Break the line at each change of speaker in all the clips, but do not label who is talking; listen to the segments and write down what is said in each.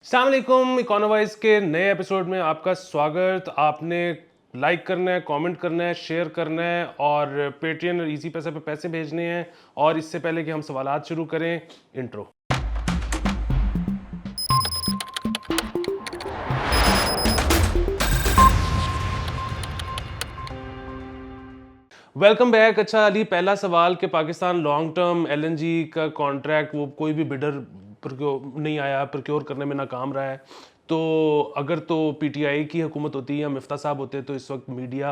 अस्सलाम वालेकुम। इकोनोवाइज के नए एपिसोड में आपका स्वागत। आपने लाइक करना है, कमेंट करना है, शेयर करना है और पेटीएम और इजी पैसे पे पैसे भेजने हैं। और इससे पहले कि हम सवालात शुरू करें, इंट्रो। Welcome back. अच्छा अली, पहला सवाल कि पाकिस्तान लॉन्ग टर्म एलएनजी का कॉन्ट्रैक्ट वो कोई भी बिडर नहीं आया, प्रोक्योर करने में नाकाम रहा है। तो अगर तो पीटीआई की हुकूमत होती या मिफ्ता साहब होते तो इस वक्त मीडिया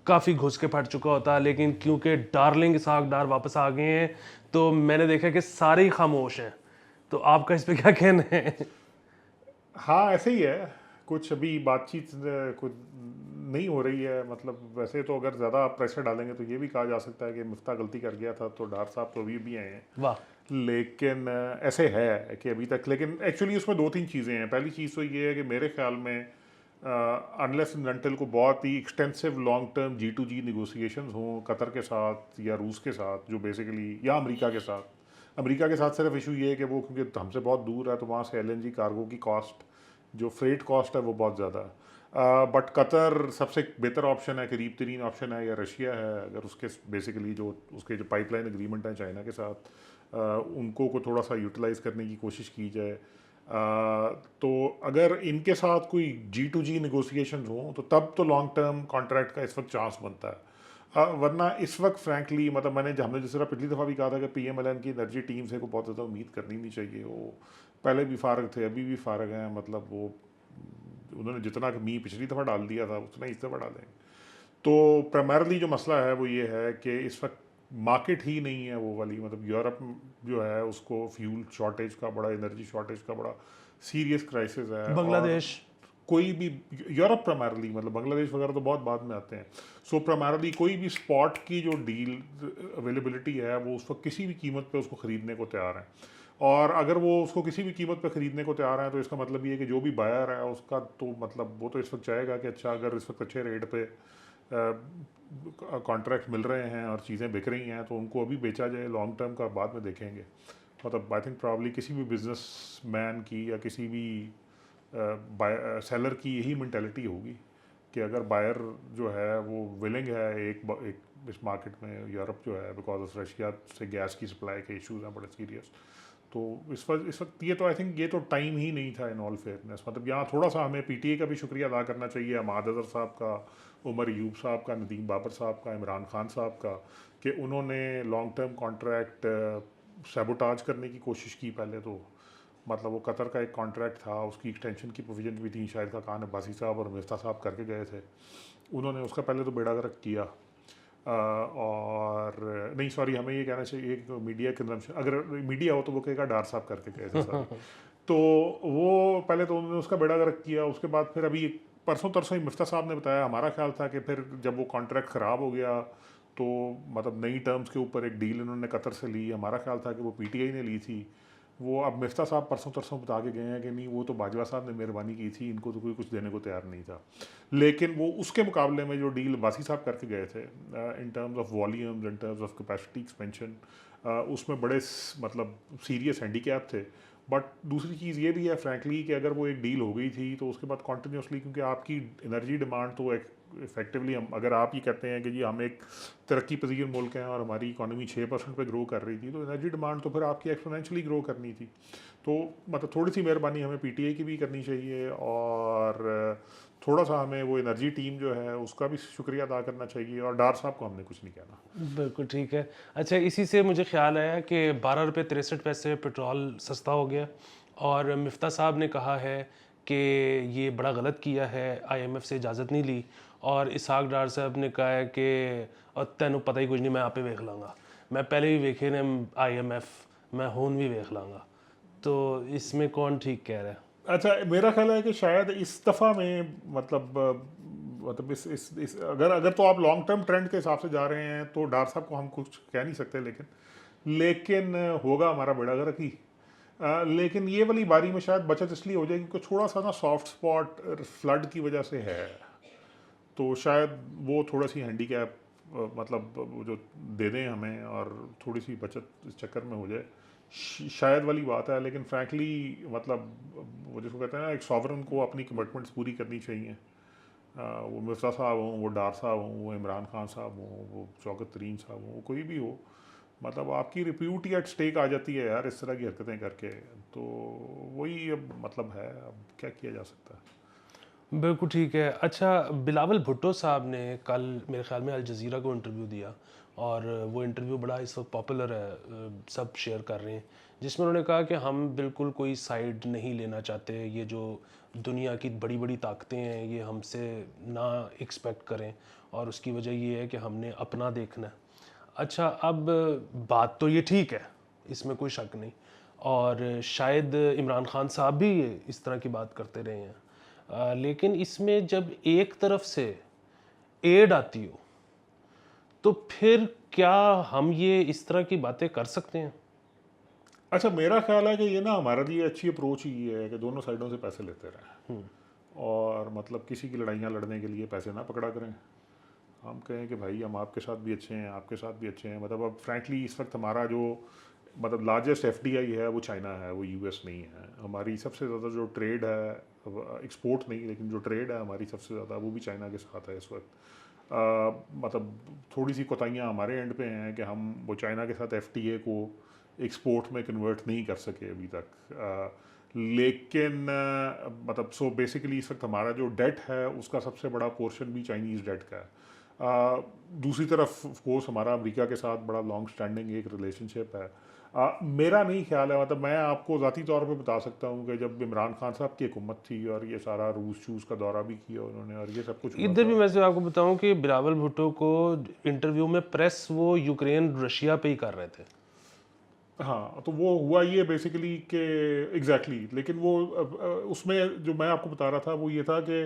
काफ़ी घुस के फट चुका होता। लेकिन क्योंकि डार्लिंग इसहाक डार वापस आ गए हैं तो मैंने देखा कि सारे ही खामोश हैं। तो आपका इस पे क्या कहना है?
हाँ, ऐसे ही है। कुछ अभी बातचीत कुछ नहीं हो रही है। मतलब वैसे तो अगर ज़्यादा प्रेशर डालेंगे तो ये भी कहा जा सकता है कि मिफ्ता गलती कर गया था, तो डार साहब तो अभी भी आए हैं।
वाह।
लेकिन ऐसे है कि अभी तक, लेकिन एक्चुअली उसमें दो तीन चीज़ें हैं। पहली चीज़ तो ये है कि मेरे ख्याल में अनलेस एंड अनटिल को बहुत ही extensive long term G2G negotiations हों कतर के साथ या रूस के साथ, जो बेसिकली, या अमेरिका के साथ सिर्फ इशू ये है कि वो क्योंकि हमसे बहुत दूर है तो वहाँ से एलएनजी कार्गो की कॉस्ट, जो फ्रेट कॉस्ट है, वो बहुत ज़्यादा है। बट कतर सबसे बेहतर ऑप्शन है, करीब तरीन ऑप्शन है, या रशिया है। अगर उसके बेसिकली जो उसके जो पाइपलाइन एग्रीमेंट है चाइना के साथ, उनको को थोड़ा सा यूटिलाइज़ करने की कोशिश की जाए। तो अगर इनके साथ कोई G2G निगोसिएशन हो तो तब तो लॉन्ग टर्म कॉन्ट्रैक्ट का इस वक्त चांस बनता है। वरना इस वक्त फ्रैंकली, मतलब हमने जिस तरह पिछली दफ़ा भी कहा था कि पीएमएलएन की एनर्जी टीम से को बहुत ज़्यादा उम्मीद करनी नहीं चाहिए। वो पहले भी फारग थे, अभी भी फारग हैं। मतलब वो उन्होंने जितना मी पिछली दफ़ा डाल दिया था उतना इस दफ़ा डालेंगे। तो प्राइमरली जो मसला है वो ये है कि इस वक्त मार्केट ही नहीं है वो वाली। मतलब यूरोप जो है उसको फ्यूल शॉर्टेज का बड़ा, एनर्जी शॉर्टेज का बड़ा सीरियस क्राइसिस है। और
बांग्लादेश।
कोई भी यूरोप प्राइमरली, मतलब बांग्लादेश वगैरह तो बहुत बाद में आते हैं। सो प्राइमरली कोई भी स्पॉट की जो डील अवेलेबिलिटी है वो उस वक्त किसी भी कीमत पे उसको ख़रीदने को तैयार है। और अगर वो उसको किसी भी कीमत पे ख़रीदने को तैयार है तो इसका मतलब ये है कि जो भी बायर है उसका तो मतलब वो तो इस वक्त चाहेगा कि अच्छा, अगर इस वक्त अच्छे रेट पे कॉन्ट्रैक्ट मिल रहे हैं और चीज़ें बिक रही हैं तो उनको अभी बेचा जाए। लॉन्ग टर्म का बाद में देखेंगे। मतलब आई थिंक प्रॉब्ली किसी भी बिजनेस मैन की या किसी भी सेलर की यही मेंटेलिटी होगी कि अगर बायर जो है वो विलिंग है एक इस मार्केट में, यूरोप जो है, बिकॉज ऑफ रशिया से गैस की सप्लाई के इश्यूज हैं बड़े सीरियस। तो इस वक्त ये तो आई थिंक ये तो टाइम ही नहीं था, इन ऑल फेयरनेस। मतलब यहाँ थोड़ा सा हमें पीटीए का भी शुक्रिया अदा करना चाहिए, अहमद अजहर साहब का, उमर यूब साहब का, नदीम बाबर साहब का, इमरान खान साहब का, कि उन्होंने लॉन्ग टर्म कॉन्ट्रैक्ट सैबोटाज करने की कोशिश की पहले तो। मतलब वो कतर का एक कॉन्ट्रैक्ट था, उसकी एक्सटेंशन की प्रोविजन भी थी, शायद का खान अब्बासी साहब और मिफ्ता साहब करके गए थे। उन्होंने उसका पहले तो बेड़ा गर्क किया। और नहीं, सॉरी, हमें ये कहना चाहिए कि मीडिया कंजम्पशन, अगर मीडिया हो तो वो कहेगा डार साहब करके गए थे, सॉरी। तो वो पहले तो उन्होंने उसका बेड़ा गर्क किया। उसके बाद फिर अभी परसों तरसों ही मिफ्ता साहब ने बताया, हमारा ख्याल था कि फिर जब वो कॉन्ट्रैक्ट ख़राब हो गया तो मतलब नई टर्म्स के ऊपर एक डील इन्होंने कतर से ली। हमारा ख्याल था कि वो पीटीआई ने ली थी। वो अब मिफ्ता साहब परसों तरसों बता के गए हैं कि नहीं, वो तो बाजवा साहब ने मेहरबानी की थी, इनको तो कोई कुछ देने को तैयार नहीं था। लेकिन वो उसके मुकाबले में जो डील वासी साहब करके गए थे, in terms of volumes, in terms of capacity expansion, उसमें बड़े मतलब सीरियस हैंडीकैप थे। बट दूसरी चीज़ ये भी है फ्रैंकली कि अगर वो एक डील हो गई थी तो उसके बाद कॉन्टीन्यूसली, क्योंकि आपकी एनर्जी डिमांड तो इफेक्टिवली, हम अगर आप ये कहते हैं कि जी हम एक तरक्की पजीर मुल्क हैं और हमारी इकॉनमी 6% पे ग्रो कर रही थी, तो एनर्जी डिमांड तो फिर आपकी एक्सपोनेंशियली ग्रो करनी थी। तो मतलब थोड़ी सी मेहरबानी हमें पीटीआई की भी करनी चाहिए, और थोड़ा सा हमें वो एनर्जी टीम जो है उसका भी शुक्रिया अदा करना चाहिए, और डार साहब को हमने कुछ नहीं कहना।
बिल्कुल ठीक है। अच्छा, इसी से मुझे ख्याल आया कि 12 रुपये 63 पैसे पेट्रोल सस्ता हो गया और मिफ्ता साहब ने कहा है कि ये बड़ा गलत किया है, आईएमएफ से इजाज़त नहीं ली। और इसहाक डार साहब ने कहा है कि और तेनू पता ही कुछ नहीं, मैं आपे वेख लाँगा, मैं पहले भी वेखे ने आईएमएफ, मैं हुन भी वेख लाँगा। तो इसमें कौन ठीक कह रहा है?
अच्छा, मेरा ख्याल है कि शायद इस दफ़ा में मतलब इस अगर अगर तो आप लॉन्ग टर्म ट्रेंड के हिसाब से जा रहे हैं तो डार साहब को हम कुछ कह नहीं सकते, लेकिन होगा हमारा बेड़ा गर्क ही। लेकिन ये वाली बारी में शायद बचत इसलिए हो जाएगी क्योंकि थोड़ा सा ना सॉफ्ट स्पॉट फ्लड की वजह से है। तो शायद वो थोड़ा सी हैंडीकैप, मतलब वो जो दे दें हमें और थोड़ी सी बचत इस चक्कर में हो जाए शायद वाली बात है, लेकिन फ्रैंकली मतलब वो जिसको कहते हैं ना, एक सॉवरन को अपनी कमिटमेंट्स पूरी करनी चाहिए। वो मिर्ज़ा साहब हों, वो डार साहब हों, वो इमरान खान साहब हों, वो शौकत तरीन साहब हों, वो कोई भी हो, मतलब आपकी रिप्यूट ही एट स्टेक आ जाती है यार इस तरह की हरकतें करके। तो वही अब मतलब है, अब क्या किया जा सकता है।
बिल्कुल ठीक है। अच्छा, बिलावल भुट्टो साहब ने कल मेरे ख़्याल में अल जज़ीरा को इंटरव्यू दिया, और वो इंटरव्यू बड़ा इस वक्त पॉपुलर है, सब शेयर कर रहे हैं, जिसमें उन्होंने कहा कि हम बिल्कुल कोई साइड नहीं लेना चाहते, ये जो दुनिया की बड़ी बड़ी ताकतें हैं ये हमसे ना एक्सपेक्ट करें, और उसकी वजह ये है कि हमने अपना देखना है। अच्छा, अब बात तो ये ठीक है, इसमें कोई शक नहीं, और शायद इमरान खान साहब भी इस तरह की बात करते रहे हैं, लेकिन इसमें जब एक तरफ से एड आती हो तो फिर क्या हम ये इस तरह की बातें कर सकते हैं?
अच्छा, मेरा ख्याल है कि ये ना हमारे लिए अच्छी अप्रोच ही है कि दोनों साइडों से पैसे लेते रहें, और मतलब किसी की लड़ाइयाँ लड़ने के लिए पैसे ना पकड़ा करें। हम कहें कि भाई हम आपके साथ भी अच्छे हैं, आपके साथ भी अच्छे हैं। मतलब अब फ्रैंकली इस वक्त हमारा जो मतलब लार्जेस्ट एफडीआई है वो चाइना है, वो यूएस नहीं है। हमारी सबसे ज़्यादा जो ट्रेड है, एक्सपोर्ट नहीं लेकिन जो ट्रेड है हमारी सबसे ज़्यादा, वो भी चाइना के साथ है इस वक्त। मतलब थोड़ी सी कोताहियाँ हमारे एंड पे हैं कि हम वो चाइना के साथ एफटीए को एक्सपोर्ट में कन्वर्ट नहीं कर सके अभी तक। लेकिन मतलब सो बेसिकली इस वक्त हमारा जो डेट है उसका सबसे बड़ा पोर्शन भी चाइनीज़ डेट का है। दूसरी तरफ ऑफ कोर्स हमारा अमेरिका के साथ बड़ा लॉन्ग स्टैंडिंग एक रिलेशनशिप है। मेरा नहीं ख्याल है, मतलब मैं आपको ज़ाती तौर पे बता सकता हूँ कि जब इमरान खान साहब की हुकूमत थी और ये सारा रूस चूस का दौरा भी किया उन्होंने और ये सब कुछ हुआ
इधर भी
था।
मैं से आपको बताऊं कि बिलावल भुट्टो को इंटरव्यू में प्रेस वो यूक्रेन रशिया पे ही कर रहे थे।
हाँ, तो वो हुआ ये बेसिकली कि एग्जैक्टली लेकिन वो उसमें जो मैं आपको बता रहा था वो ये था कि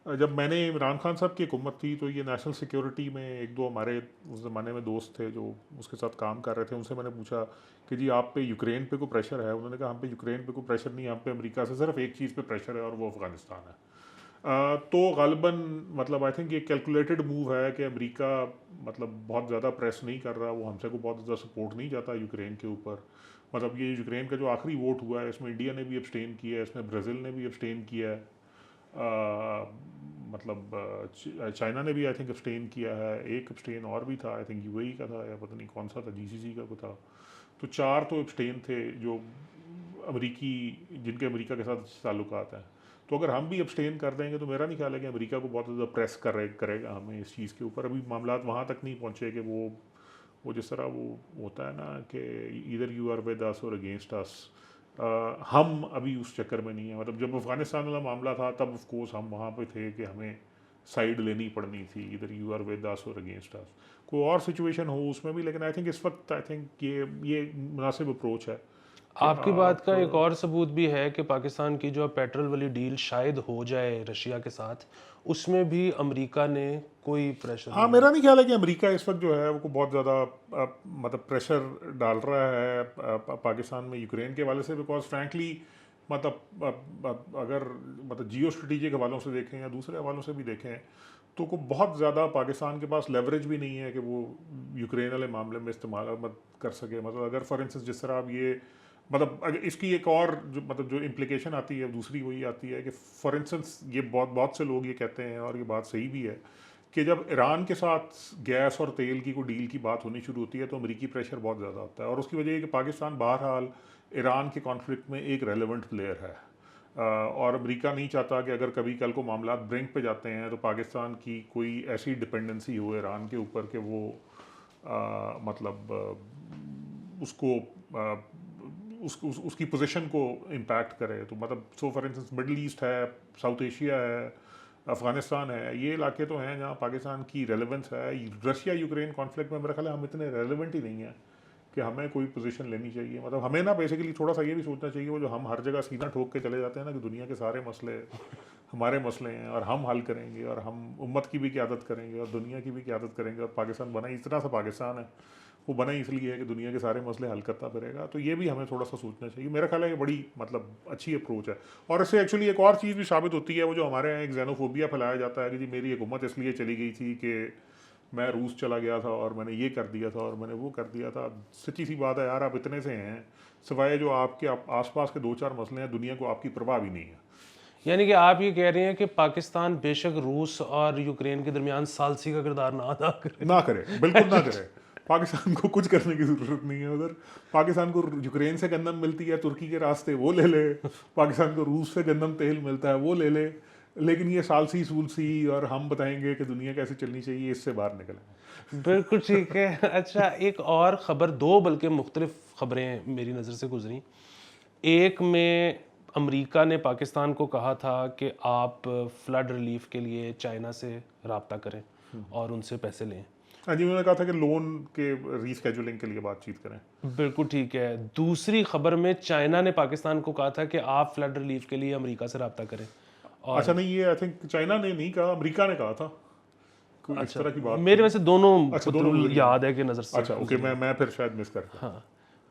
जब मैंने इमरान खान साहब की हुकूमत थी तो ये नेशनल सिक्योरिटी में एक दो हमारे उस ज़माने में दोस्त थे जो उसके साथ काम कर रहे थे, उनसे मैंने पूछा कि जी आप पे यूक्रेन पे कोई प्रेशर है? उन्होंने कहा हम पे यूक्रेन पे कोई प्रेशर नहीं है, हम पे अमेरिका से सिर्फ एक चीज़ पे प्रेशर है और वो अफ़गानिस्तान है। तो ग़ालिबन मतलब आई थिंक ये कैलकुलेटेड मूव है कि अमेरिका मतलब बहुत ज़्यादा प्रेस नहीं कर रहा, वो हमसे को बहुत ज़्यादा सपोर्ट नहीं चाहता यूक्रेन के ऊपर। मतलब ये यूक्रेन का जो आखिरी वोट हुआ है इसमें इंडिया ने भी अब्सटेन किया है, इसमें ब्राज़ील ने भी अब्सटेन किया है, मतलब चाइना ने भी आई थिंक अब्सटेन किया है, एक अब्सटेन और भी था, आई थिंक यूएई का था या पता नहीं कौन सा था, जीसीसी का कोई था। तो चार तो अब्सटेन थे जो अमरीकी जिनके अमेरिका के साथ ताल्लुकात हैं। तो अगर हम भी अब्सटेन कर देंगे तो मेरा नहीं ख्याल है कि अमेरिका को बहुत ज़्यादा प्रेस करेगा हमें इस चीज़ के ऊपर। अभी मामलात वहाँ तक नहीं पहुँचे कि वो जिस तरह वो होता है ना कि इधर यू आर विद अस और अगेंस्ट अस। हम अभी उस चक्कर में नहीं है। मतलब जब अफ़गानिस्तान वाला मामला था तब ऑफ कोर्स हम वहाँ पे थे कि हमें साइड लेनी पड़नी थी, इधर यू आर विद अस और अगेंस्ट अस। कोई और सिचुएशन हो उसमें भी, लेकिन आई थिंक इस वक्त आई थिंक ये मुनासिब अप्रोच है कि
आपकी बात
आप।
का एक और सबूत भी है कि पाकिस्तान की जो पेट्रोल वाली डील शायद हो जाए रशिया के साथ, उसमें भी अमेरिका ने कोई प्रेशर
हाँ,
नहीं
मेरा
डाला।
नहीं ख्याल है कि अमेरिका इस वक्त जो है वो बहुत ज़्यादा मतलब प्रेशर डाल रहा है पाकिस्तान में यूक्रेन के हवाले से, बिकॉज फ्रैंकली मतलब अगर मतलब जियो स्ट्रेटेजिक हवालों से देखें या दूसरे हवालों से भी देखें तो को बहुत ज़्यादा पाकिस्तान के पास लेवरेज भी नहीं है कि वो यूक्रेन वाले मामले में इस्तेमाल मत कर सके। मतलब अगर फॉर इंस्टेंस जिस तरह अब ये मतलब इसकी एक और जो मतलब जो इम्प्लिकेशन आती है दूसरी वही आती है कि फॉर इंस्टेंस ये बहुत बहुत से लोग ये कहते हैं और ये बात सही भी है कि जब ईरान के साथ गैस और तेल की कोई डील की बात होनी शुरू होती है तो अमेरिकी प्रेशर बहुत ज़्यादा होता है, और उसकी वजह है कि पाकिस्तान बहरहाल ईरान के कॉन्फ्लिक्ट में एक रेलेवेंट प्लेयर है। और अमेरिका नहीं चाहता कि अगर कभी कल को मामला ब्रिंक पे जाते हैं तो पाकिस्तान की कोई ऐसी डिपेंडेंसी हो ईरान के ऊपर कि वो मतलब उसको उसकी पोजीशन को इम्पैक्ट करे। तो मतलब so for instance middle east है, साउथ एशिया है, अफ़गानिस्तान है, ये इलाके तो हैं जहाँ पाकिस्तान की रेलेवेंस है। रशिया यूक्रेन कॉन्फ्लिक्ट में मेरा ख्याल है हम इतने रेलेवेंट ही नहीं है कि हमें कोई पोजीशन लेनी चाहिए। मतलब हमें ना बेसिकली थोड़ा सा ये भी सोचना चाहिए, वो जो हम हर जगह सीना ठोक के चले जाते हैं ना कि दुनिया के सारे मसले हमारे मसले हैं और हम हल करेंगे और हम उम्मत की भी क़यादत करेंगे और दुनिया की भी क़यादत करेंगे, और पाकिस्तान बना इस तरह सा पाकिस्तान है, वो बना इसलिए है कि दुनिया के सारे मसले हल करता फिरेगा। तो ये भी हमें थोड़ा सा सोचना चाहिए। मेरा ख्याल है ये बड़ी मतलब अच्छी अप्रोच है। और इससे एक्चुअली एक और चीज़ भी साबित होती है, वो जो हमारे यहाँ एक जेनोफोबिया फैलाया जाता है कि जी मेरी हुकूमत इसलिए चली गई थी कि मैं रूस चला गया था और मैंने ये कर दिया था और मैंने वो कर दिया था। सच्ची सी बात है यार, आप इतने से हैं, सिवाय जो आपके आसपास के दो चार मसले हैं, दुनिया को आपकी परवाह भी नहीं है।
यानी कि आप ये कह रहे हैं कि पाकिस्तान बेशक रूस और यूक्रेन के दरमियान सालसी का किरदार ना अदा करे।
ना करे, बिल्कुल ना करे। पाकिस्तान को कुछ करने की ज़रूरत नहीं है उधर। पाकिस्तान को यूक्रेन से गंदम मिलती है तुर्की के रास्ते, वो ले ले। पाकिस्तान को रूस से गंदम तेल मिलता है, वो ले ले। लेकिन ये सालसी सूलसी और हम बताएंगे कि दुनिया कैसे चलनी चाहिए, इससे बाहर निकलें।
बिल्कुल ठीक है। अच्छा, एक और ख़बर, दो बल्कि मुख्तलिफ ख़बरें मेरी नज़र से गुजरी। एक में अमेरिका ने पाकिस्तान को कहा था कि आप फ्लड रिलीफ के लिए चाइना से रब्ता करें और उनसे पैसे लें।
हाँ जी, उन्होंने कहा था कि लोन के रीस्केजुलिंग के लिए बातचीत करें।
बिल्कुल ठीक है। दूसरी खबर में चाइना ने पाकिस्तान को कहा था कि आप फ्लड रिलीफ के लिए अमेरिका से रब्ता करें।
अच्छा,
और
नहीं, ये आई थिंक चाइना ने नहीं कहा, अमेरिका ने कहा था। कोई इस
अच्छा,
तरह की बात
मेरे
थी।
वैसे दोनों
अच्छा, दोनों
पत्रुल
गुजरी हैं।
याद है कि नज़र से
अच्छा, ओके,
गुजरी हैं।
मैं फिर शायद मिस कर गया।
हाँ,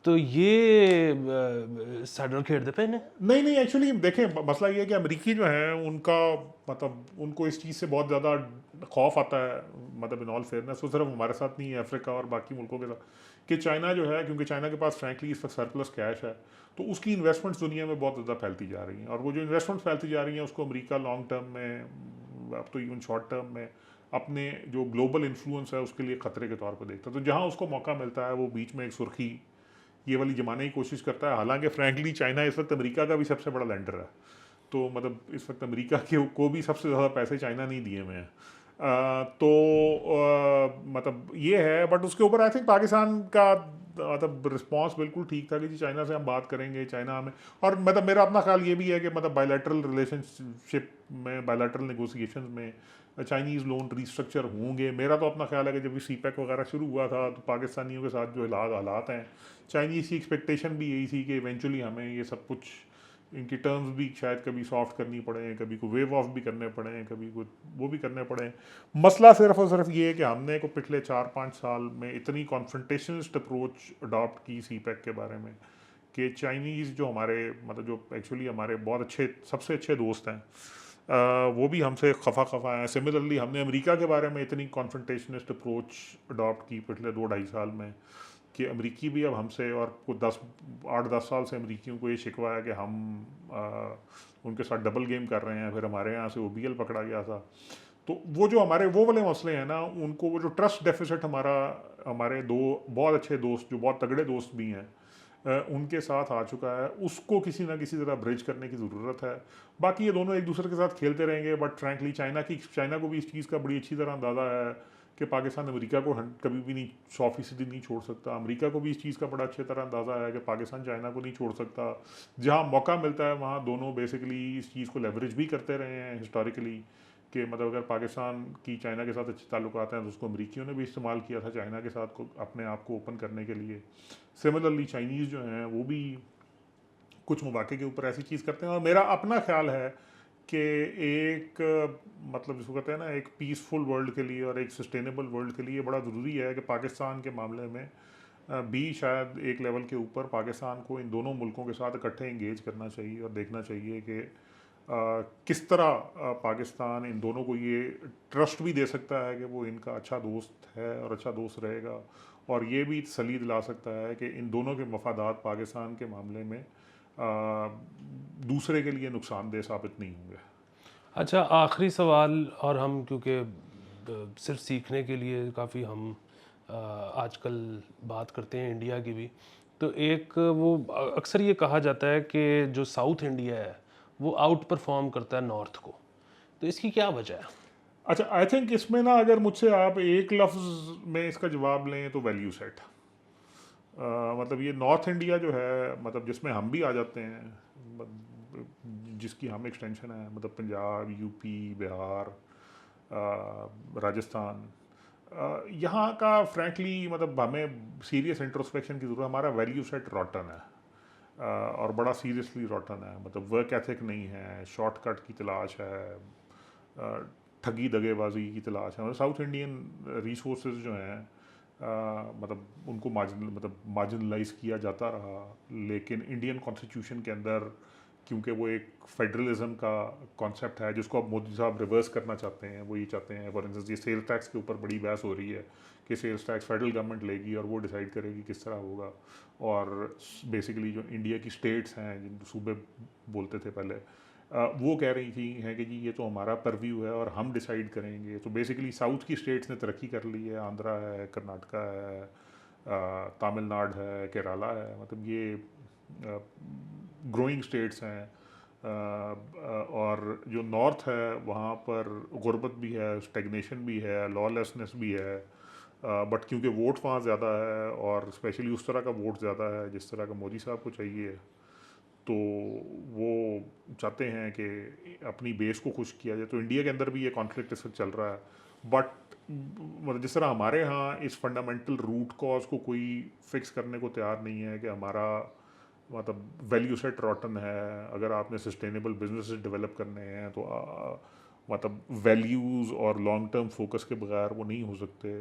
तो ये साइडर खेड़ते पे ने।
नहीं नहीं, एक्चुअली देखें, मसला ये है कि अमेरिकी जो है उनका, मतलब उनको इस चीज़ से बहुत ज़्यादा खौफ आता है, मतलब इन ऑल फेयरनेस, वो सिर्फ हमारे साथ नहीं है, अफ्रीका और बाकी मुल्कों के साथ, कि चाइना जो है, क्योंकि चाइना के पास फ्रैंकली इस वक्त सरप्लस कैश है, तो उसकी इन्वेस्टमेंट्स दुनिया में बहुत ज़्यादा फैलती जा रही हैं, और वो जो इन्वेस्टमेंट्स फैलती जा रही हैं उसको अमेरिका लॉन्ग टर्म में, अब तो इवन शॉर्ट टर्म में, अपने जो ग्लोबल इन्फ्लुएंस है उसके लिए खतरे के तौर पर देखता है। तो जहाँ उसको मौका मिलता है वो बीच में एक सुर्खी ये वाली जमाने की कोशिश करता है। हालांकि फ्रैंकली चाइना इस वक्त अमेरिका का भी सबसे बड़ा लेंडर है, तो मतलब इस वक्त अमेरिका के को भी सबसे ज़्यादा पैसे चाइना नहीं दिए हुए हैं। तो मतलब ये है, बट उसके ऊपर आई थिंक पाकिस्तान का मतलब रिस्पांस बिल्कुल ठीक था कि जी चाइना से हम बात करेंगे, चाइना हमें, और मतलब मेरा अपना ख्याल ये भी है कि मतलब बायलैटरल रिलेशनशिप में, बायलैटरल नेगोशिएशंस में चाइनीज़ लोन रिस्ट्रक्चर होंगे। मेरा तो अपना ख्याल है कि जब भी सीपैक वगैरह शुरू हुआ था तो पाकिस्तानियों के साथ जो हालात हैं, चाइनीज़ की एक्सपेक्टेशन भी यही थी कि इवेंचुअली हमें ये सब कुछ, इनकी टर्म्स भी शायद कभी सॉफ्ट करनी पड़े, कभी को वेव ऑफ भी करने पड़े, कभी को वो भी करने पड़े। मसला सिर्फ और सिर्फ ये है कि हमने को पिछले 4-5 साल में इतनी कॉन्फ्रंटेशनिस्ट अप्रोच अडॉप्ट की सीपैक के बारे में कि चाइनीज़ जो हमारे, मतलब जो एक्चुअली हमारे बहुत अच्छे, सबसे अच्छे दोस्त हैं, वो भी हमसे खफा हैं। सिमिलरली हमने अमेरिका के बारे में इतनी कॉन्फ्रंटेशनिस्ट अप्रोच अडॉप्ट की पिछले 2-2.5 साल में कि अमेरिकी भी अब हमसे, और कुछ 8-10 साल से अमेरिकियों को ये शिकवा है कि हम उनके साथ डबल गेम कर रहे हैं। फिर हमारे यहाँ से OBL पकड़ा गया था, तो वो जो हमारे वो वाले मसले हैं ना, उनको वो जो ट्रस्ट डेफिसिट हमारा, हमारे दो बहुत अच्छे दोस्त जो बहुत तगड़े दोस्त भी हैं, उनके साथ आ चुका है, उसको किसी ना किसी तरह ब्रिज करने की ज़रूरत है। बाकी ये दोनों एक दूसरे के साथ खेलते रहेंगे, बट फ्रैंकली चाइना को भी इस चीज़ का बड़ी अच्छी तरह अंदाज़ा है कि पाकिस्तान अमेरिका को कभी भी नहीं 100% नहीं छोड़ सकता। अमेरिका को भी इस चीज़ का बड़ा अच्छी तरह अंदाज़ा है कि पाकिस्तान चाइना को नहीं छोड़ सकता। जहाँ मौका मिलता है वहाँ दोनों बेसिकली इस चीज़ को लेवरेज भी करते रहे हैं हिस्टोरिकली, कि मतलब अगर पाकिस्तान की चाइना के साथ अच्छे ताल्लुकात हैं तो उसको अमरीकियों ने भी इस्तेमाल किया था चाइना के साथ को अपने आप को ओपन करने के लिए। सिमिलरली चाइनीज़ जो हैं वो भी कुछ मौके के ऊपर ऐसी चीज़ करते हैं। और मेरा अपना ख्याल है कि एक, मतलब जिसको कहते हैं ना, एक पीसफुल वर्ल्ड के लिए और एक सस्टेनेबल वर्ल्ड के लिए बड़ा ज़रूरी है कि पाकिस्तान के मामले में भी शायद एक लेवल के ऊपर पाकिस्तान को इन दोनों मुल्कों के साथ इकट्ठे इंगेज करना चाहिए और देखना चाहिए कि किस तरह पाकिस्तान इन दोनों को ये ट्रस्ट भी दे सकता है कि वो इनका अच्छा दोस्त है और अच्छा दोस्त रहेगा, और ये भी तसल्ली दिला सकता है कि इन दोनों के मफादात पाकिस्तान के मामले में दूसरे के लिए नुकसानदेह साबित नहीं होंगे।
अच्छा, आखिरी सवाल, और हम क्योंकि सिर्फ सीखने के लिए काफ़ी हम आजकल बात करते हैं इंडिया की भी, तो एक वो अक्सर ये कहा जाता है कि जो साउथ इंडिया है वो आउट परफॉर्म करता है नॉर्थ को, तो इसकी क्या वजह है?
अच्छा, आई थिंक इसमें ना, अगर मुझसे आप एक लफ्ज़ में इसका जवाब लें तो वैल्यू सेट। मतलब ये नॉर्थ इंडिया जो है, मतलब जिसमें हम भी आ जाते हैं, जिसकी हम एक्सटेंशन है, मतलब पंजाब, यूपी, बिहार, राजस्थान, यहाँ का फ्रैंकली मतलब हमें सीरियस इंट्रोस्पेक्शन की ज़रूरत है। हमारा वैल्यू सेट रॉटन है, और बड़ा सीरियसली रॉटन है। मतलब वर्क एथिक नहीं है, शॉर्टकट की तलाश है, ठगी दगेबाजी की तलाश है। मतलब साउथ इंडियन रिसोर्सेज जो हैं, मतलब उनको मार्जिनलाइज किया जाता रहा, लेकिन इंडियन कॉन्स्टिट्यूशन के अंदर क्योंकि वो एक फेडरलिज्म का कॉन्सेप्ट है जिसको अब मोदी साहब रिवर्स करना चाहते हैं। वो ये चाहते हैं, फॉर इंस्टेंस ये सेल्स टैक्स के ऊपर बड़ी बहस हो रही है कि सेल्स टैक्स फेडरल गवर्नमेंट लेगी और वो डिसाइड करेगी किस तरह होगा। और बेसिकली जो इंडिया की स्टेट्स हैं, जिन सूबे बोलते थे पहले, वो कह रही थी हैं कि जी ये तो हमारा परव्यू है और हम डिसाइड करेंगे। तो बेसिकली साउथ की स्टेट्स ने तरक्की कर ली है, आंध्रा है, कर्नाटका है, तमिलनाडु है, केरला है, मतलब ये ग्रोइंग स्टेट्स हैं। और जो नॉर्थ है वहाँ पर गुर्बत भी है, स्टेगनेशन भी है, लॉलेसनेस भी है, बट क्योंकि वोट वहाँ ज़्यादा है और स्पेशली उस तरह का वोट ज़्यादा है जिस तरह का मोदी साहब को चाहिए, तो वो चाहते हैं कि अपनी बेस को खुश किया जाए। तो इंडिया के अंदर भी ये कॉन्फ्लिक्ट इस वक्त चल रहा है, बट मतलब जिस तरह हमारे यहाँ इस फंडामेंटल रूट कॉज को कोई फिक्स करने को तैयार नहीं है कि हमारा मतलब वैल्यू सेट रॉटन है। अगर आपने सस्टेनेबल बिजनेस डेवलप करने हैं तो मतलब वैल्यूज़ और लॉन्ग टर्म फोकस के बगैर वो नहीं हो सकते।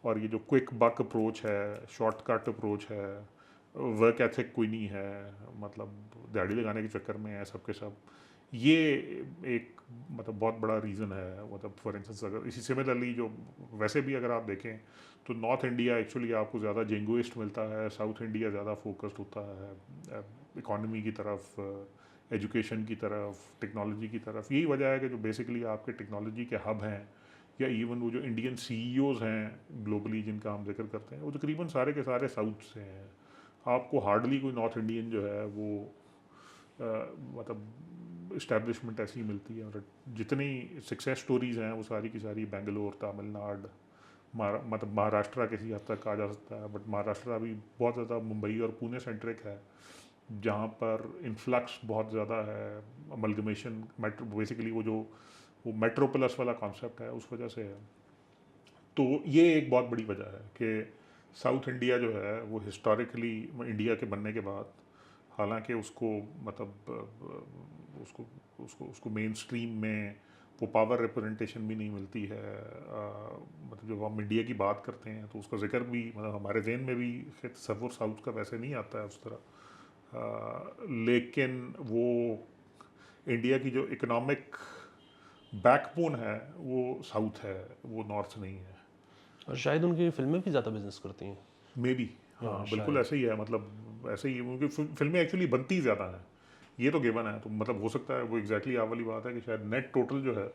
और ये जो क्विक बक अप्रोच है, शॉर्टकट अप्रोच है, वर्क एथिक कोई नहीं है, मतलब दिहाड़ी लगाने के चक्कर में है सबके सब, ये एक मतलब बहुत बड़ा रीज़न है। मतलब फॉर इंस्टेंस अगर इसी सिमिलरली जो वैसे भी अगर आप देखें तो नॉर्थ इंडिया एक्चुअली आपको ज़्यादा जिंगोइस्ट मिलता है, साउथ इंडिया ज़्यादा फोकस्ड होता है इकॉनमी की तरफ, एजुकेशन की तरफ, टेक्नोलॉजी की तरफ। यही वजह है कि जो बेसिकली आपके टेक्नोलॉजी के हब हैं या इवन वो जो इंडियन सीईओज़ हैं ग्लोबली जिनका हम जिक्र करते हैं, वो तकरीबन सारे के सारे साउथ से हैं। आपको हार्डली कोई नॉर्थ इंडियन जो है वो मतलब इस्टेब्लिशमेंट ऐसी मिलती है। और जितनी सक्सेस स्टोरीज़ हैं वो सारी की सारी बेंगलोर, तमिलनाडु, मतलब महाराष्ट्र किसी हद तक कहा जा सकता है, बट महाराष्ट्र अभी बहुत ज़्यादा मुंबई और पुणे सेंट्रिक है, जहाँ पर इन्फ्लक्स बहुत ज़्यादा है, अमलगमेशन मेट्रो, बेसिकली वो मेट्रोपोलिस वाला कॉन्सेप्ट है, उस वजह से है। तो ये एक बहुत बड़ी वजह है कि साउथ इंडिया जो है वो हिस्टोरिकली इंडिया के बनने के बाद, हालांकि उसको मतलब उसको उसको उसको मेन स्ट्रीम में वो पावर रिप्रेजेंटेशन भी नहीं मिलती है। मतलब जब हम इंडिया की बात करते हैं तो उसका जिक्र भी मतलब हमारे जहन में भी तस्वुर साउथ का वैसे नहीं आता है उस तरह। लेकिन वो इंडिया की जो इकोनॉमिक बैकबोन है वो साउथ है, वो नॉर्थ नहीं है।
और शायद उनकी फिल्में भी ज़्यादा बिजनेस करती हैं।
मे बी, हाँ बिल्कुल ऐसे ही है। मतलब ऐसे ही उनकी फिल्में एक्चुअली बनती ज़्यादा हैं, ये तो गिवन है। तो मतलब हो सकता है वो एग्जैक्टली आप वाली बात है कि शायद नेट टोटल जो है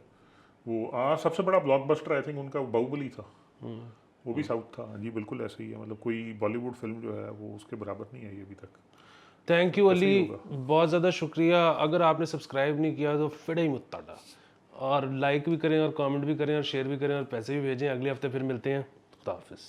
वो सबसे बड़ा ब्लॉकबस्टर आई थिंक उनका बाहुबली था, वो भी साउथ था। जी बिल्कुल ऐसे ही है। मतलब कोई बॉलीवुड फिल्म जो है वो उसके बराबर नहीं आई अभी तक।
थैंक यू
ऐसे ही
अली,
होगा।
बहुत ज़्यादा शुक्रिया। अगर आपने सब्सक्राइब नहीं किया तो फिर ही मुत्ताडा, और लाइक भी करें और कमेंट भी करें और शेयर भी करें और पैसे भी भेजें। अगले हफ्ते फिर मिलते हैं। खुदा हाफिज़।